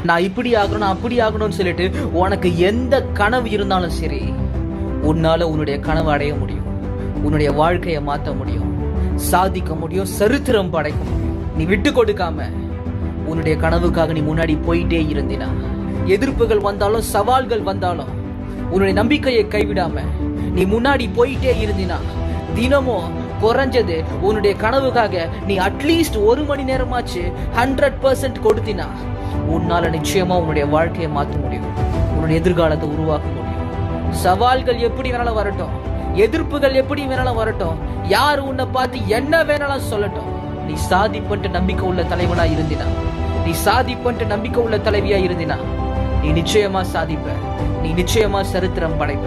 நான் இப்படி ஆகணும் அப்படி ஆகணும்னு சொல்லிட்டு உனக்கு எந்த கனவு இருந்தாலும் சரி, உன்னால உன்னுடைய கனவு அடைய முடியும், உன்னுடைய வாழ்க்கையை மாற்ற முடியும், சாதிக்க முடியும், சரித்திரம் படைக்க முடியும். நீ விட்டு கொடுக்காம உன்னுடைய கனவுக்காக நீ முன்னாடி போயிட்டே இருந்தினா, எதிர்ப்புகள் வந்தாலும் சவால்கள் வந்தாலும் உன்னுடைய நம்பிக்கையை கைவிடாம நீ முன்னாடி போயிட்டே இருந்தினா, தினமும் குறைஞ்சது உன்னுடைய கனவுக்காக நீ அட்லீஸ்ட் 1 மணி நேரமாச்சு 100% கொடுத்தினா, உன்னால நிச்சயமா உன்னுடைய வாழ்க்கையை மாற்ற முடியும், உன்னுடைய எதிர்காலத்தை உருவாக்க முடியும். சவால்கள் எப்படி வேணாலும் வரட்டும், எதிர்ப்புகள் எப்படி வேணாலும் வரட்டும், யார் உன்னை பார்த்து என்ன வேணாலும் சொல்லட்டும், நீ சாதிப்பட்டு நம்பிக்கை உள்ள தலைவனா இருந்தினா, நீ சாதிப்பட்டு நம்பிக்கை உள்ள தலைவியா இருந்தினா, நீ நிச்சயமா சாதிப்ப, நீ நிச்சயமா சரித்திரம் படைப்ப.